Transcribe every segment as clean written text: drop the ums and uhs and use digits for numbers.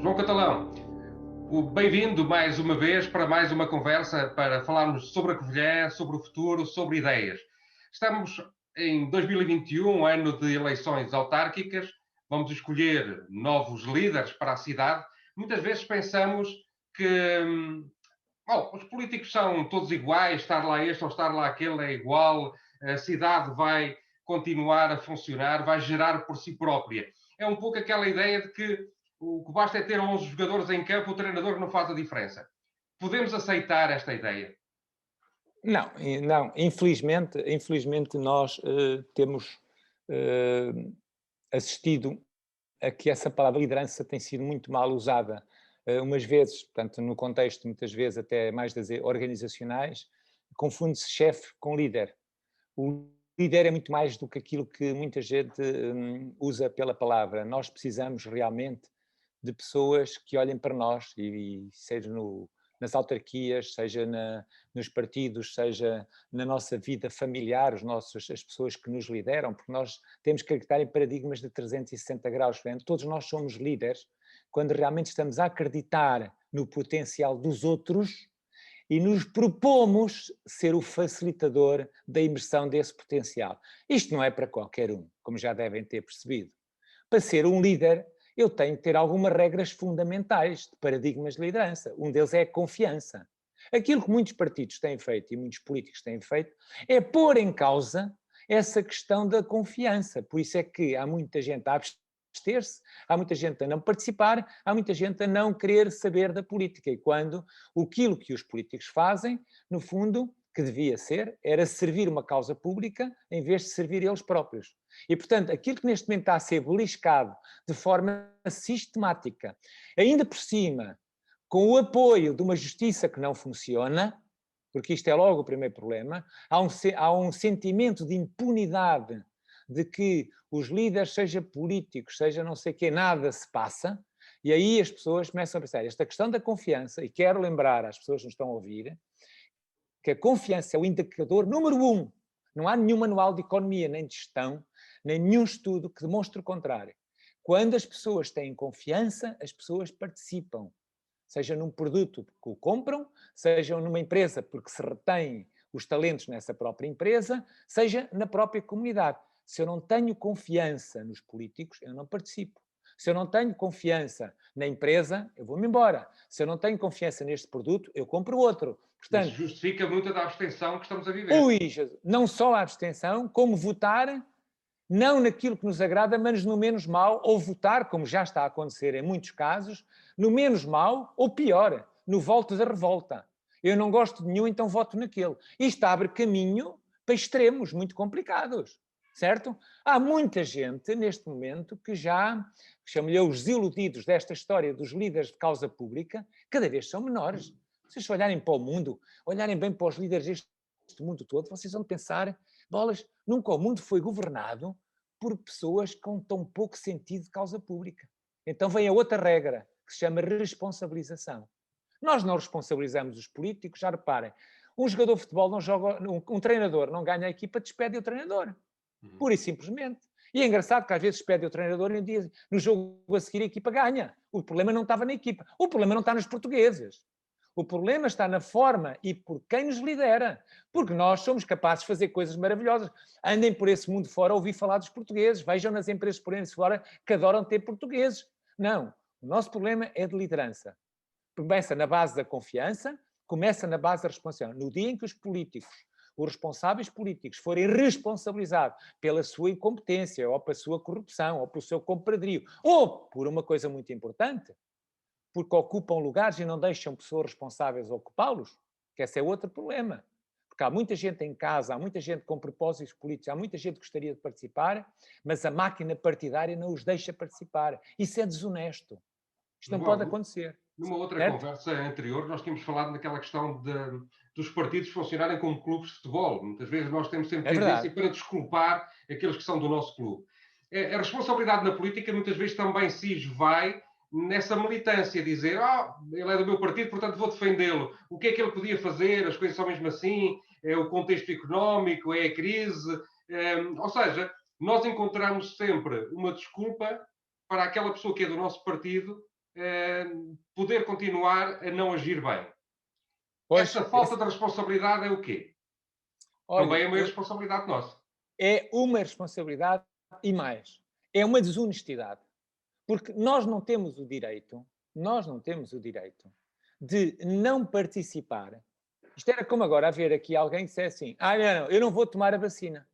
João Catalão, bem-vindo mais uma vez para mais uma conversa para falarmos sobre a Covilhã, sobre o futuro, sobre ideias. Estamos em 2021, ano de eleições autárquicas, vamos escolher novos líderes para a cidade. Muitas vezes pensamos que os políticos são todos iguais, estar lá este ou estar lá aquele é igual, a cidade vai continuar a funcionar, vai gerar por si própria. É um pouco aquela ideia de que o que basta é ter 11 jogadores em campo, o treinador não faz a diferença. Podemos aceitar esta ideia? Não, não, infelizmente nós temos assistido a que essa palavra liderança tem sido muito mal usada, umas vezes, portanto, no contexto, muitas vezes até mais organizacionais, confunde-se chefe com líder. O líder é muito mais do que aquilo que muita gente usa pela palavra. Nós precisamos realmente de pessoas que olhem para nós, e seja nas autarquias, seja nos partidos, seja na nossa vida familiar, as pessoas que nos lideram, porque nós temos que acreditar em paradigmas de 360 graus. Todos nós somos líderes quando realmente estamos a acreditar no potencial dos outros e nos propomos ser o facilitador da imersão desse potencial. Isto não é para qualquer um, como já devem ter percebido. Para ser um líder, eu tenho que ter algumas regras fundamentais de paradigmas de liderança. Um deles é a confiança. Aquilo que muitos partidos têm feito e muitos políticos têm feito é pôr em causa essa questão da confiança. Por isso é que há muita gente a abster-se, há muita gente a não participar, há muita gente a não querer saber da política. E quando aquilo que os políticos fazem, no fundo, que devia ser, era servir uma causa pública em vez de servir eles próprios. E, portanto, aquilo que neste momento está a ser beliscado de forma sistemática, ainda por cima, com o apoio de uma justiça que não funciona, porque isto é logo o primeiro problema, há um sentimento de impunidade de que os líderes, seja políticos, seja não sei o quê, nada se passa, e aí as pessoas começam a pensar, esta questão da confiança, e quero lembrar às pessoas que nos estão a ouvir, que a confiança é o indicador número 1. Não há nenhum manual de economia, nem de gestão, nem nenhum estudo que demonstre o contrário. Quando as pessoas têm confiança, as pessoas participam. Seja num produto que o compram, seja numa empresa porque se retém os talentos nessa própria empresa, seja na própria comunidade. Se eu não tenho confiança nos políticos, eu não participo. Se eu não tenho confiança na empresa, eu vou-me embora. Se eu não tenho confiança neste produto, eu compro outro. Isso Portanto, justifica muito da abstenção que estamos a viver. não só a abstenção, como votar não naquilo que nos agrada, mas no menos mau, ou votar, como já está a acontecer em muitos casos, no menos mau ou pior, no voto da revolta. Eu não gosto de nenhum, então voto naquele. Isto abre caminho para extremos muito complicados, certo? Há muita gente neste momento que já, chamo-lhe os iludidos desta história dos líderes de causa pública, cada vez são menores. Vocês se olharem para o mundo, olharem bem para os líderes deste mundo todo, vocês vão pensar, bolas, nunca o mundo foi governado por pessoas com tão pouco sentido de causa pública. Então vem a outra regra, que se chama responsabilização. Nós não responsabilizamos os políticos, já reparem, um jogador de futebol não joga, um treinador não ganha a equipa, despede o treinador. Pura e simplesmente. E é engraçado que às vezes despede o treinador e no jogo a seguir a equipa ganha. O problema não estava na equipa. O problema não está nos portugueses. O problema está na forma e por quem nos lidera. Porque nós somos capazes de fazer coisas maravilhosas. Andem por esse mundo fora a ouvir falar dos portugueses. Vejam nas empresas por aí fora que adoram ter portugueses. Não. O nosso problema é de liderança. Começa na base da confiança, começa na base da responsabilidade. No dia em que os políticos, os responsáveis políticos, forem responsabilizados pela sua incompetência, ou pela sua corrupção, ou pelo seu compadrio, ou por uma coisa muito importante, porque ocupam lugares e não deixam pessoas responsáveis ocupá-los, que esse é outro problema. Porque há muita gente em casa, há muita gente com propósitos políticos, há muita gente que gostaria de participar, mas a máquina partidária não os deixa participar. Isso é desonesto. Isto não pode João, acontecer. numa outra Certo? conversa anterior, nós tínhamos falado naquela questão dos partidos funcionarem como clubes de futebol. Muitas vezes nós temos sempre É verdade. tendência para desculpar aqueles que são do nosso clube. A responsabilidade na política muitas vezes também se esvai nessa militância, dizer, ele é do meu partido, portanto vou defendê-lo. O que é que ele podia fazer? As coisas são mesmo assim? É o contexto económico? É a crise? Ou seja, nós encontramos sempre uma desculpa para aquela pessoa que é do nosso partido poder continuar a não agir bem. Pois, Esta falta de responsabilidade é o quê? olha, Também é uma responsabilidade nossa. é uma responsabilidade e mais. É uma desonestidade. Porque nós não temos o direito de não participar. Isto era como agora haver aqui alguém que dissesse assim, não, eu não vou tomar a vacina.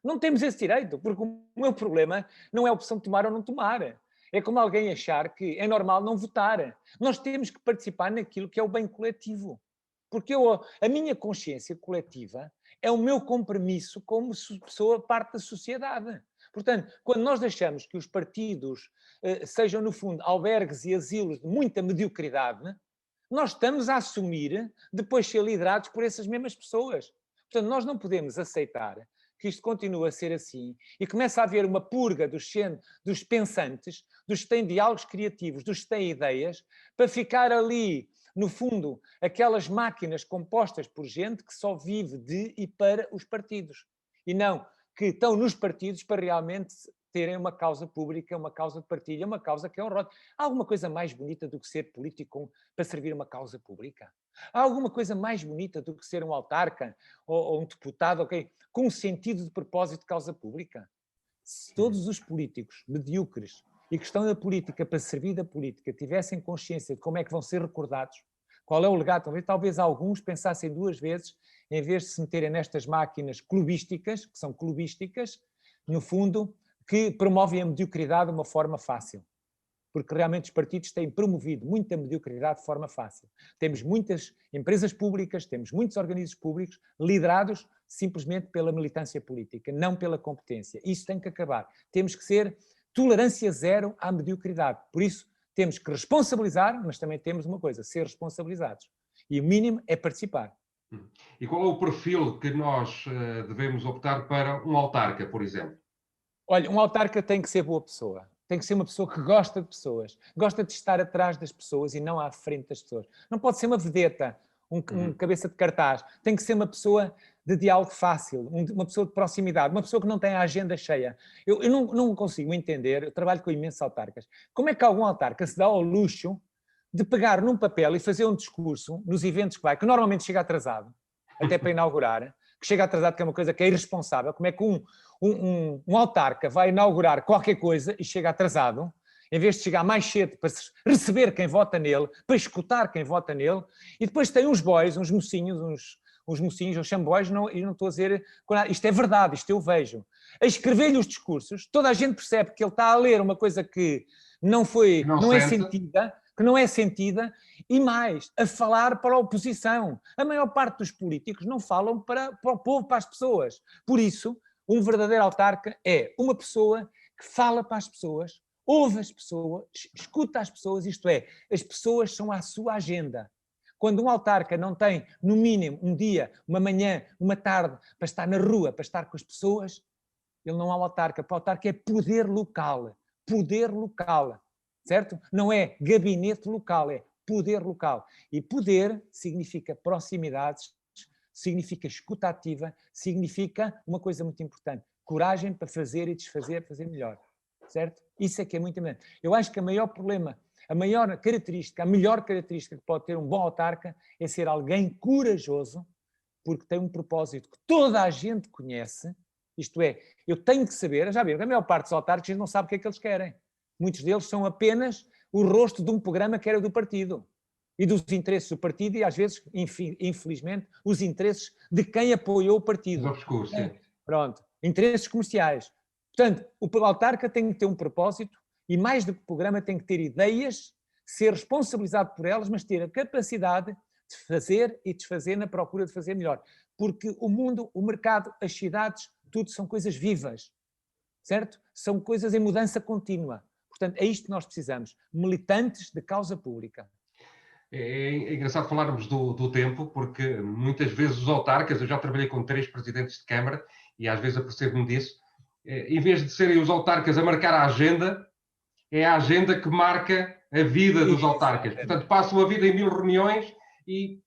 Não temos esse direito, porque o meu problema não é a opção de tomar ou não tomar. É como alguém achar que é normal não votar. Nós temos que participar naquilo que é o bem coletivo. Porque a minha consciência coletiva é o meu compromisso como pessoa, parte da sociedade. Portanto, quando nós deixamos que os partidos sejam, no fundo, albergues e asilos de muita mediocridade, nós estamos a assumir depois ser liderados por essas mesmas pessoas. Portanto, nós não podemos aceitar que isto continue a ser assim e começa a haver uma purga dos pensantes, dos que têm diálogos criativos, dos que têm ideias, para ficar ali, no fundo, aquelas máquinas compostas por gente que só vive de e para os partidos. E não que estão nos partidos para realmente terem uma causa pública, uma causa de partilha, uma causa que é honrosa. Há alguma coisa mais bonita do que ser político para servir uma causa pública? Há alguma coisa mais bonita do que ser um autarca ou um deputado, okay, com um sentido de propósito de causa pública? Se todos os políticos medíocres e que estão na política para servir da política tivessem consciência de como é que vão ser recordados, qual é o legado, talvez alguns pensassem duas vezes em vez de se meterem nestas máquinas clubísticas, que são clubísticas, no fundo, que promovem a mediocridade de uma forma fácil. Porque realmente os partidos têm promovido muita mediocridade de forma fácil. Temos muitas empresas públicas, temos muitos organismos públicos liderados simplesmente pela militância política, não pela competência. Isso tem que acabar. Temos que ser tolerância zero à mediocridade. Por isso, temos que responsabilizar, mas também temos uma coisa, ser responsabilizados. E o mínimo é participar. E qual é o perfil que nós devemos optar para um autarca, por exemplo? Olha, um autarca tem que ser boa pessoa. Tem que ser uma pessoa que gosta de pessoas. Gosta de estar atrás das pessoas e não à frente das pessoas. Não pode ser uma vedeta, um cabeça de cartaz. Tem que ser uma pessoa de diálogo fácil, uma pessoa de proximidade, uma pessoa que não tem a agenda cheia. Eu não consigo entender, eu trabalho com imensos autarcas, como é que algum autarca se dá ao luxo de pegar num papel e fazer um discurso nos eventos que vai, que normalmente chega atrasado, até para inaugurar, que chega atrasado, que é uma coisa que é irresponsável. Como é que um autarca vai inaugurar qualquer coisa e chega atrasado, em vez de chegar mais cedo para receber quem vota nele, para escutar quem vota nele, e depois tem uns boys, uns mocinhos, eu chamo boys e não estou a dizer... Isto é verdade, isto eu vejo. A escrever-lhe os discursos, toda a gente percebe que ele está a ler uma coisa que não é sentida, que não é sentida, e mais, a falar para a oposição. A maior parte dos políticos não falam para o povo, para as pessoas. Por isso, um verdadeiro autarca é uma pessoa que fala para as pessoas, ouve as pessoas, escuta as pessoas, isto é, as pessoas são a sua agenda. Quando um autarca não tem, no mínimo, um dia, uma manhã, uma tarde, para estar na rua, para estar com as pessoas, ele não é um autarca. Para o autarca é poder local. Poder local. Certo? Não é gabinete local, é poder local. E poder significa proximidades, significa escuta ativa, significa uma coisa muito importante, coragem para fazer e desfazer, fazer melhor. Certo? Isso é que é muito importante. Eu acho que o maior problema, a melhor característica que pode ter um bom autarca é ser alguém corajoso, porque tem um propósito que toda a gente conhece, isto é, eu tenho que saber, já viram, a maior parte dos autarcas não sabe o que é que eles querem. Muitos deles são apenas o rosto de um programa que era do partido e dos interesses do partido e, às vezes, infelizmente, os interesses de quem apoiou o partido. Pronto, interesses comerciais. Portanto, o autarca tem que ter um propósito e, mais do que o programa, tem que ter ideias, ser responsabilizado por elas, mas ter a capacidade de fazer e desfazer na procura de fazer melhor. Porque o mundo, o mercado, as cidades, tudo são coisas vivas, certo? São coisas em mudança contínua. Portanto, é isto que nós precisamos, militantes de causa pública. É engraçado falarmos do tempo, porque muitas vezes os autarcas, eu já trabalhei com 3 presidentes de Câmara, e às vezes apercebo-me disso, em vez de serem os autarcas a marcar a agenda, é a agenda que marca a vida dos autarcas. Portanto, passam a vida em 1000 reuniões e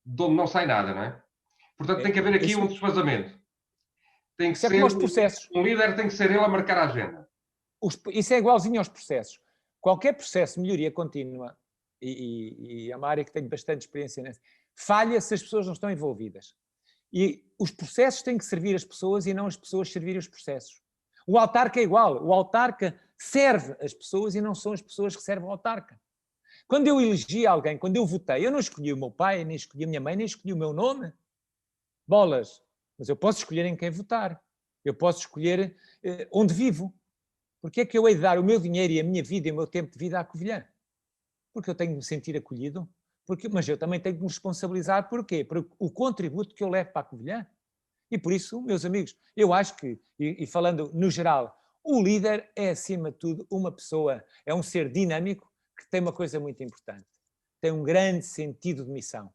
de onde não sai nada, não é? Portanto, tem que haver aqui um desfazamento. Tem que ser, como os processos. Um líder tem que ser ele a marcar a agenda. Isso é igualzinho aos processos. qualquer processo de melhoria contínua, e é uma área que tenho bastante experiência nessa, falha se as pessoas não estão envolvidas. E os processos têm que servir as pessoas e não as pessoas servirem os processos. O autarca é igual. O autarca serve as pessoas e não são as pessoas que servem o autarca. Quando eu elegi alguém, quando eu votei, eu não escolhi o meu pai, nem escolhi a minha mãe, nem escolhi o meu nome. Bolas. Mas eu posso escolher em quem votar. Eu posso escolher onde vivo. Porque é que eu hei de dar o meu dinheiro e a minha vida e o meu tempo de vida à Covilhã? Porque eu tenho de me sentir acolhido. Mas eu também tenho de me responsabilizar. Porquê? Por o contributo que eu levo para a Covilhã. E por isso, meus amigos, eu acho que, e falando no geral, o líder é, acima de tudo, uma pessoa, é um ser dinâmico que tem uma coisa muito importante. Tem um grande sentido de missão.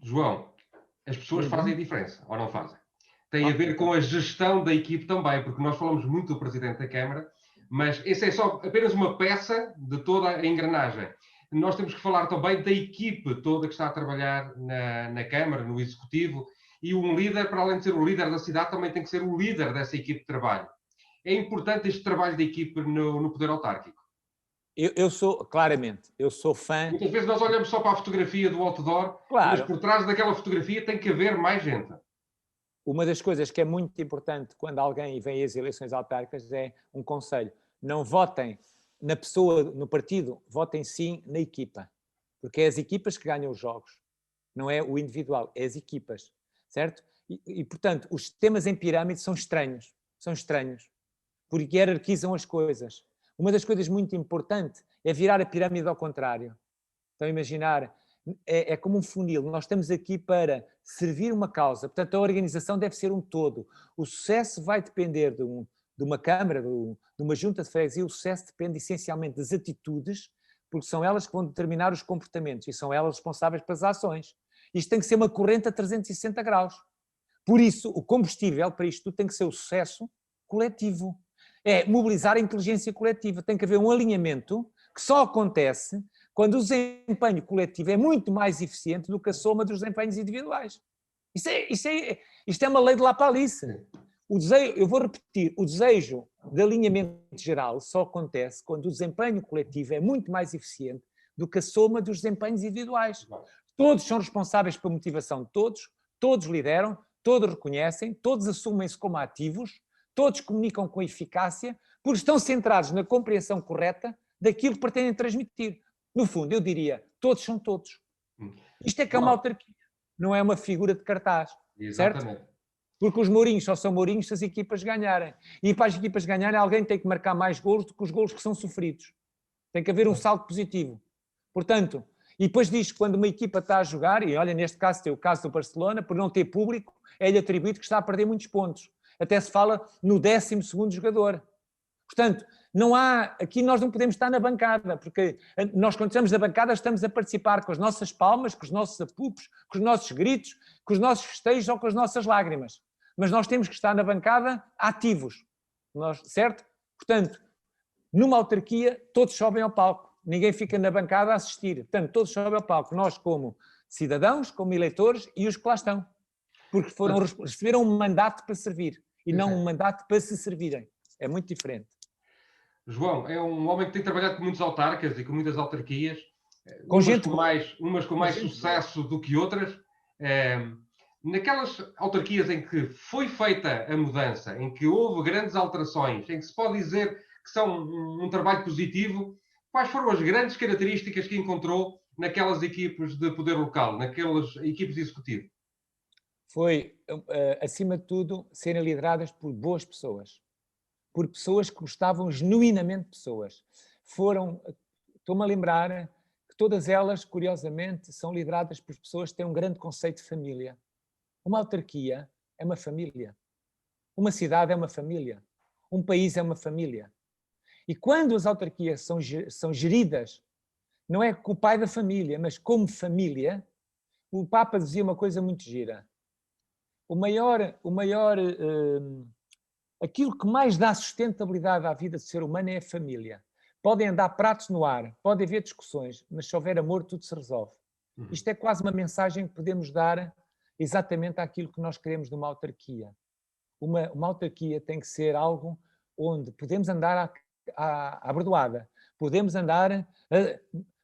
João, as pessoas fazem a diferença, ou não fazem? Tem a ver com a gestão da equipe também, porque nós falamos muito do Presidente da Câmara, mas essa é só apenas uma peça de toda a engrenagem. Nós temos que falar também da equipe toda que está a trabalhar na Câmara, no Executivo, e um líder, para além de ser o líder da cidade, também tem que ser o líder dessa equipe de trabalho. É importante este trabalho da equipe no poder autárquico. Eu sou, claramente, eu sou fã... Muitas vezes nós olhamos só para a fotografia do outdoor, mas por trás daquela fotografia tem que haver mais gente. Uma das coisas que é muito importante quando alguém vem às eleições autárquicas é um conselho. Não votem na pessoa, no partido, votem sim na equipa. Porque é as equipas que ganham os jogos. Não é o individual, é as equipas. Certo? E portanto, os sistemas em pirâmide são estranhos. São estranhos. Porque hierarquizam as coisas. Uma das coisas muito importantes é virar a pirâmide ao contrário. Então, imaginar, é como um funil. Nós estamos aqui para servir uma causa. Portanto, a organização deve ser um todo. O sucesso vai depender de uma Câmara, de uma junta de freguesia. O sucesso depende essencialmente das atitudes, porque são elas que vão determinar os comportamentos e são elas responsáveis pelas ações. Isto tem que ser uma corrente a 360 graus. Por isso, o combustível para isto tudo tem que ser o sucesso coletivo. É mobilizar a inteligência coletiva. Tem que haver um alinhamento que só acontece quando o desempenho coletivo é muito mais eficiente do que a soma dos desempenhos individuais. Isto é uma lei de Lapalice. Eu vou repetir, o desejo de alinhamento geral só acontece quando o desempenho coletivo é muito mais eficiente do que a soma dos desempenhos individuais. Todos são responsáveis pela motivação de todos lideram, todos reconhecem, todos assumem-se como ativos, todos comunicam com eficácia, porque estão centrados na compreensão correta daquilo que pretendem transmitir. No fundo, eu diria, todos são todos. Isto é que é uma autarquia, não é uma figura de cartaz. Exatamente. Certo? Porque os mourinhos só são mourinhos se as equipas ganharem. E para as equipas ganharem, alguém tem que marcar mais golos do que os golos que são sofridos. Tem que haver um saldo positivo. Portanto, e depois diz que quando uma equipa está a jogar, e olha, neste caso tem o caso do Barcelona, por não ter público, é-lhe atribuído que está a perder muitos pontos. Até se fala no 12º jogador. Portanto, aqui nós não podemos estar na bancada, porque nós quando estamos na bancada estamos a participar com as nossas palmas, com os nossos apupos, com os nossos gritos, com os nossos festejos ou com as nossas lágrimas. Mas nós temos que estar na bancada ativos, certo? Portanto, numa autarquia todos sobem ao palco, ninguém fica na bancada a assistir. Portanto, todos sobem ao palco, nós como cidadãos, como eleitores e os que lá estão. Porque receberam um mandato para servir e não um mandato para se servirem. É muito diferente. João, é um homem que tem trabalhado com muitos autarcas e com muitas autarquias, umas com mais sucesso do que outras. Naquelas autarquias em que foi feita a mudança, em que houve grandes alterações, em que se pode dizer que são um trabalho positivo, quais foram as grandes características que encontrou naquelas equipes de poder local, naquelas equipes de executivo? Foi, acima de tudo, serem lideradas por boas pessoas. Por pessoas que gostavam genuinamente de pessoas. Estou-me a lembrar que todas elas, curiosamente, são lideradas por pessoas que têm um grande conceito de família. Uma autarquia é uma família. Uma cidade é uma família. Um país é uma família. E quando as autarquias são geridas, não é com o pai da família, mas como família, o Papa dizia uma coisa muito gira. Aquilo que mais dá sustentabilidade à vida do ser humano é a família. Podem andar pratos no ar, pode haver discussões, mas se houver amor, tudo se resolve. Isto é quase uma mensagem que podemos dar exatamente àquilo que nós queremos de uma autarquia. Uma autarquia tem que ser algo onde podemos andar à bordoada, podemos andar,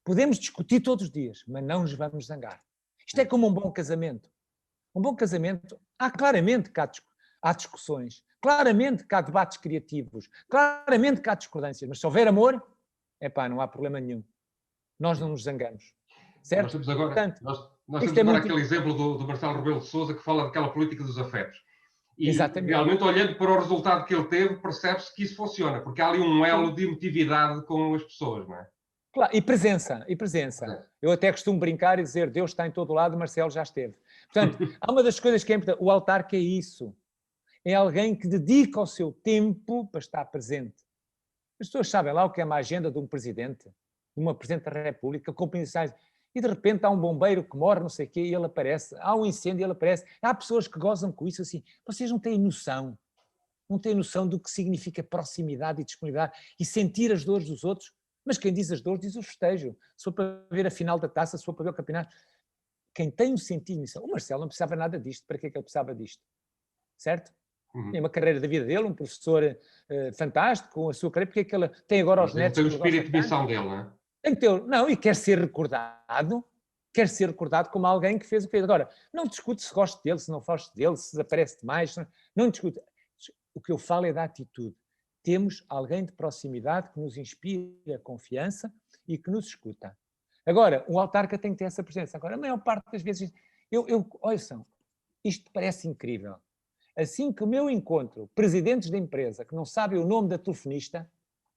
podemos discutir todos os dias, mas não nos vamos zangar. Isto é como um bom casamento. Um bom casamento, claramente que há discussões, claramente que há debates criativos, claramente que há discordâncias, mas se houver amor, não há problema nenhum. Nós não nos zangamos. Certo? Nós temos agora, Portanto, nós temos agora aquele exemplo do Marcelo Rebelo de Sousa que fala daquela política dos afetos. E exatamente. Realmente, olhando para o resultado que ele teve, percebe-se que isso funciona, porque há ali um elo de emotividade com as pessoas, não é? Claro, e presença. Eu até costumo brincar e dizer, Deus está em todo lado, Marcelo já esteve. Portanto, há uma das coisas que é importante, o autarca é isso. É alguém que dedica o seu tempo para estar presente. As pessoas sabem lá o que é uma agenda de um presidente, de uma presidente da República, com opiniões, e de repente há um bombeiro que morre, não sei o quê, e ele aparece. Há um incêndio e ele aparece. Há pessoas que gozam com isso assim. Vocês não têm noção. Não têm noção do que significa proximidade e disponibilidade e sentir as dores dos outros. Mas quem diz as dores diz o festejo. Se for para ver a final da taça, se for para ver o campeonato. Quem tem um sentido nisso. O Marcelo não precisava nada disto. Para que é que ele precisava disto? Certo? Tem uma carreira da vida dele, um professor fantástico, com a sua carreira. Porque é que ele tem agora os netos? Tem o espírito de missão dele, não é? Tem que ter, não, e quer ser recordado como alguém que fez o que fez. Agora, não discute se gosto dele, se não gosto dele, se aparece demais. Não discute. O que eu falo é da atitude. Temos alguém de proximidade que nos inspira confiança e que nos escuta. Agora, um autarca tem que ter essa presença. Agora, a maior parte das vezes, ouçam, isto parece incrível. Assim que o meu encontro, presidentes da empresa que não sabem o nome da telefonista,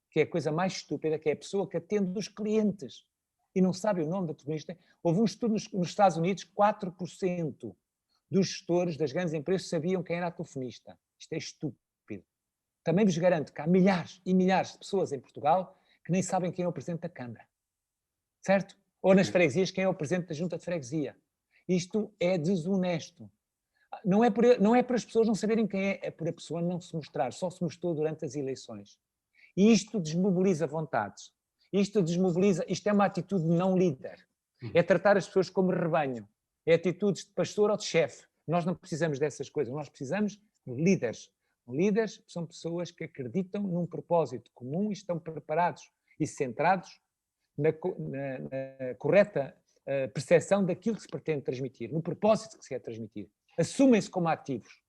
que é a coisa mais estúpida, que é a pessoa que atende os clientes e não sabe o nome da telefonista. Houve um estudo nos Estados Unidos, 4% dos gestores das grandes empresas sabiam quem era a telefonista. Isto é estúpido. Também vos garanto que há milhares e milhares de pessoas em Portugal que nem sabem quem é o presidente da Câmara. Certo? Ou nas freguesias, quem é o presidente da Junta de Freguesia. Isto é desonesto. Não é por as pessoas não saberem quem é por a pessoa não se mostrar. Só se mostrou durante as eleições. E isto desmobiliza vontades. Isto é uma atitude não líder. É tratar as pessoas como rebanho. É atitudes de pastor ou de chefe. Nós não precisamos dessas coisas. Nós precisamos de líderes. Líderes são pessoas que acreditam num propósito comum e estão preparados e centrados na correta percepção daquilo que se pretende transmitir, no propósito que se quer transmitir. Assumem-se como ativos.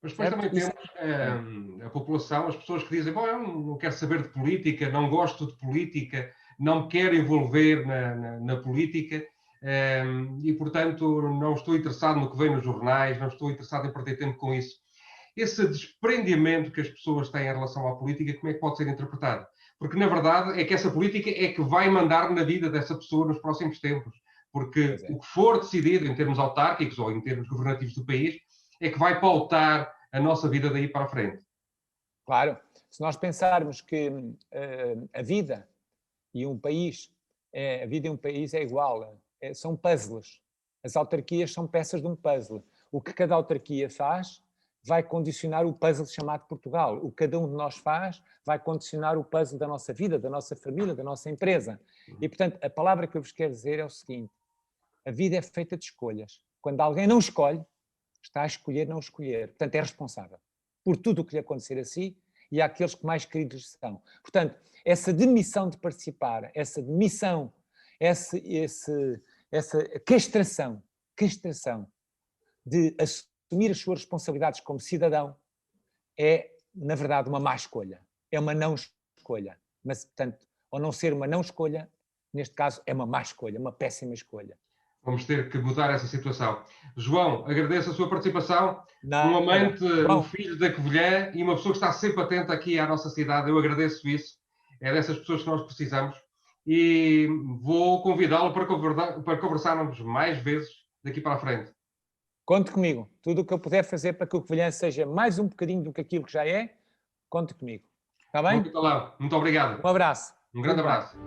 Mas depois também temos a população, as pessoas que dizem, eu não quero saber de política, não gosto de política, não me quero envolver na política e, portanto, não estou interessado no que vem nos jornais, não estou interessado em perder tempo com isso. Esse desprendimento que as pessoas têm em relação à política, como é que pode ser interpretado? Porque, na verdade, é que essa política é que vai mandar na vida dessa pessoa nos próximos tempos. Porque o que for decidido em termos autárquicos ou em termos governativos do país é que vai pautar a nossa vida daí para a frente. Claro. Se nós pensarmos que a vida e um país é igual, são puzzles. As autarquias são peças de um puzzle. O que cada autarquia faz vai condicionar o puzzle chamado Portugal. O que cada um de nós faz vai condicionar o puzzle da nossa vida, da nossa família, da nossa empresa. E, portanto, a palavra que eu vos quero dizer é o seguinte: a vida é feita de escolhas. Quando alguém não escolhe, está a escolher não escolher. Portanto, é responsável por tudo o que lhe acontecer a si e àqueles que mais queridos são. Portanto, essa demissão de participar, essa demissão, essa castração de assumir as suas responsabilidades como cidadão é, na verdade, uma má escolha. É uma não escolha. Mas, portanto, ao não ser uma não escolha, neste caso, é uma má escolha, uma péssima escolha. Vamos ter que mudar essa situação. João, agradeço a sua participação. Um amante, um filho da Covilhã e uma pessoa que está sempre atenta aqui à nossa cidade. Eu agradeço isso. É dessas pessoas que nós precisamos. E vou convidá-lo para conversarmos mais vezes daqui para a frente. Conte comigo. Tudo o que eu puder fazer para que o Covilhã seja mais um bocadinho do que aquilo que já é, conte comigo. Está bem? Muito obrigado. Um abraço. Um grande abraço.